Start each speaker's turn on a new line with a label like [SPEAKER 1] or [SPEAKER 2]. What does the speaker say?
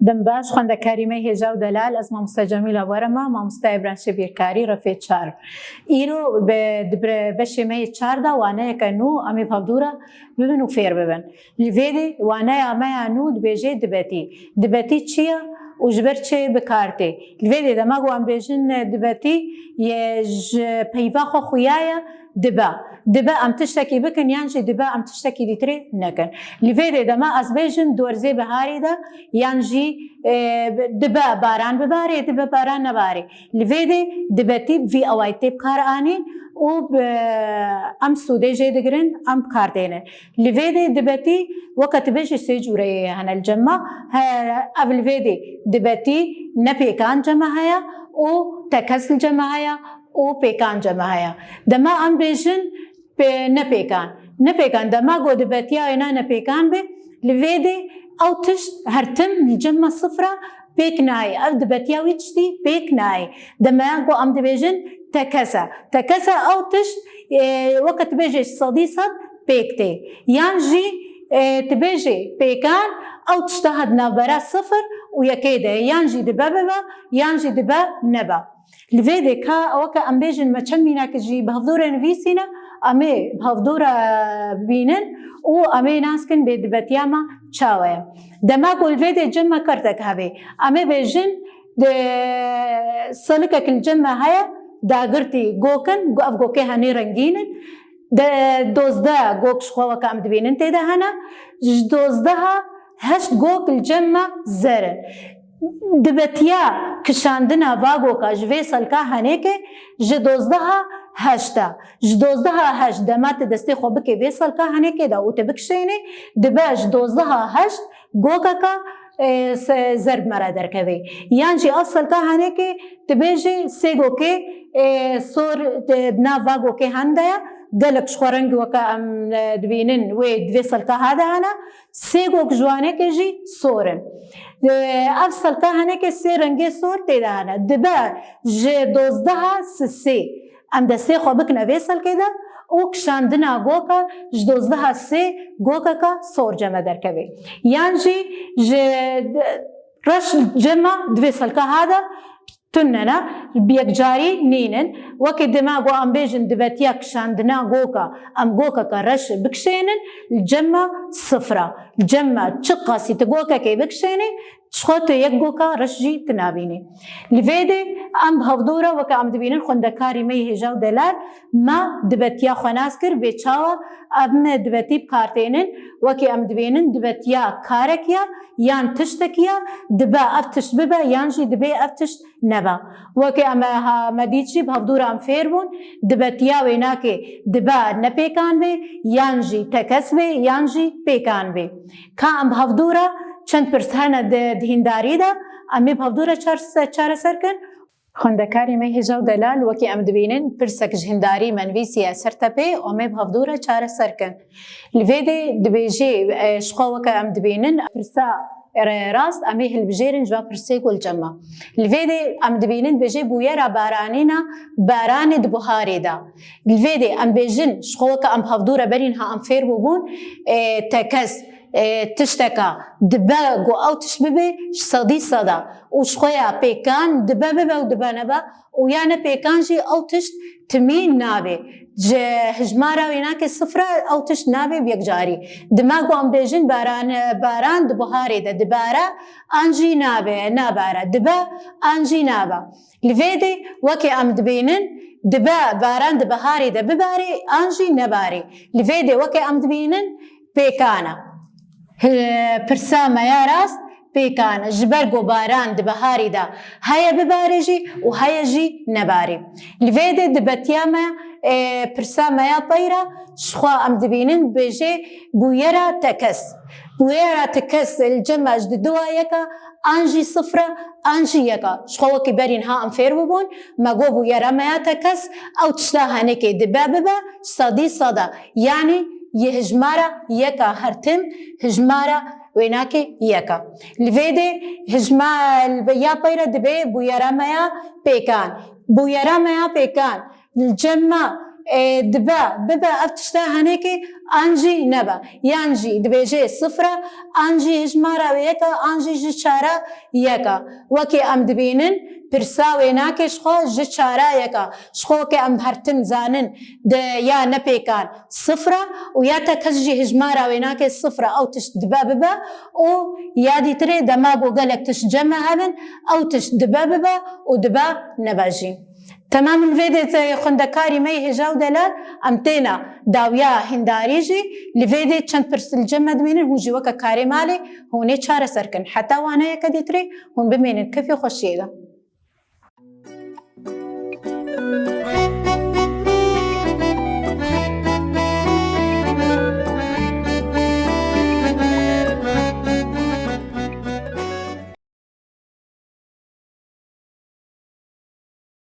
[SPEAKER 1] دم باش خونده کریمه هجا و دلال از مامستا جمیل ورما مامستا ابرانش بیرکاری رفیع چار ایرو به بشیمه چار دا وانه کنو امی پابدورا ببین و فیر ببین لیویدی وانه امی انو دبیجه دبتی چیه و جبر چه بکارته لیویدی دما گو ام بیجن دبتی یه پیوا خو خویایا دبا ام تشتکی بکن یانجی دبا ام تشتکی دیتری نکن لیویدی دما از بیجن دورزی بهاری دا یانجی دبا باران بباری دبا باران نباری لیویدی دبتی بی اوایتی بکار آنین و ام سوده جه دگرن ام کار دینن لیویدی دبتی وقت بیش سی جوره هن الجمع اول ویدی دبتی نپیکان جمع هیا و تکس الجمع هیا و پیکان جمع هیا دما ام بیشن نپیکان دما گو دبتی اینا نپیکان به لیویدی او تشت هرتم الجمع صفرة بيك ناي أو دبتيا ويتشتي بيك ناي دما جو أم دبيجن تكسا أو تشت وقت بيجي صديصة بيكتي يانجي تبيجي بيكان أو تشتهد نابرا صفر ويكيده يانجي دبا يانجي دبا نبا لفيدي كا وكا أم بيجن ما تشمينا كجي بهفدورة نفيسينا أمي بهفدورة بينن و أمي ناسكن بدبتياما چاوية دما قول فيدي جمع كرتك هبي أمي بيجن سلكك الجمع هيا داغرتي غوكن غو افغوكي هاني رنگينن دوزده غوك شخوا وكا أم دبينن تيدا هنا دوزدها هشت غوك الجمع زرن دبتيا كشاندنا واغوكا جوي سلكا هنيكي جدوزدها هشتا جدوزدها هشت دمات دستي خو بكي في سلكا هنيكي دا وتبكشيني دبا جدوزدها هشت غوكاكا ضرب مرا درکوي یانجی اصل کا هنه کې تبيجي سيغو کې سور دنا واغو کې هندايا دلك شخورنگ وكا ام دبينن وي دويسل کا هذا انا سيغو جوانه کې جي سورن افصل کا هنه کې سيرنګي سور تيدا انا دبا ج 12 سي ام د سي خو بک نويسل كده او کشاندنا گوکا جدوزده سه گوکا کا سور جمع در کوي یانجی رش جمع دویسل که هذا تننا بيكجاري نينن وكي دماغو ام بيجن دبتيا كشاندنا غوكا ام غوكا كرش بكشينن الجمع صفرة الجمع تشقاسي تغوكا كي بكشيني تشخوتو يك غوكا رشجي تنابيني لفيدي ام بهفدورة وكا ام دبينن خوندكاري مي هجاو دلال ما دبتيا خناسكر بيچاوا ام دبتي بكارتينن وكي ام دبينن دبتيا كاركيا يان تشتكيا دبا افتش ببا يانجي دبي افتش نبا وكي اما مديتشي بهفدورة ام فيربون دبتيا ويناكي دبا نبيكان بي يانجي تكس بي يانجي بيكان بي كا ام بهفدورة چند پرسهنه دهینداری دا امی بهفدورة چار سرکن خوندکاری می هجاو دلال وكي ام دبينن پرسك جهنداري منويسي سرتبي ومي بهفدورة چار سركن لفيدي دبيجي شخوا وكا ام دبينن پرسا راست امي هلبجيرن جوا پرسي گل جمع لفيدي ام دبينن بيجي بويرا بارانينا باران دبهاري دا لفيدي ام بيجن شخوا وكا ام بهفدورة برينها ام فير بوبون تكس تشتكى دباغو او تشببي صدي صدا وشخويا بيكان دبابا ودبا نبا ويانا بيكان جي او تشت تمين نابي هجمارا ويناكي صفرة او تشت نابي بيكجاري دماغو ام بيجن باران دبهاري دا دبارا انجي نابي نابارا دبا انجي نابا لفيدي وكي ام دبينن دبا باران دبهاري دا بباري انجي نباري لفيدي وكي ام دبينن بيكانا پرسا مایا راست پیکان جبرگو باران دبهاری دا هیا بباری جی و هیا جی نباری لفیده دبتیا ما پرسا مایا پیرا شخوا ام دبینن بجی بویرا تکس الجمع جددوا یکا انجی صفرة انجی یکا شخوا وکی برین ها ام فیر ببون مگو بویرا مایا تکس او تشتاها نکی دباببا صدی صدا یعنی یه هجمارا یکا هرتم هجمارا ویناکی یکا لفیده هجمال یا پیرا دبی بویرا میا پیکان الجمع دبا ببا افتشتا هنيكي انجي نبا يانجي دبيجي صفرة انجي هجمارا ويكا انجي جشارا يكا وكي ام دبينن برساوي ناكش خو جشارا يكا شخو كي ام هرتن زانن د يا نبيكان صفرة ويا تكجي هجمارا ويناكي صفرة او تش دبا ببا او يادي تري دماغو قالك تش جمع هذن او تش دبا ببا ودبا نباجي تمام الفيديو خندكاري مي هجاو دلال امتينا داويا هنداريجي لفيديو چند برسل جمد مينن هون جي وكا كاري مالي هوني چار سركن حتى وانا يكا ديتري هون بمينن كيف يخشيدا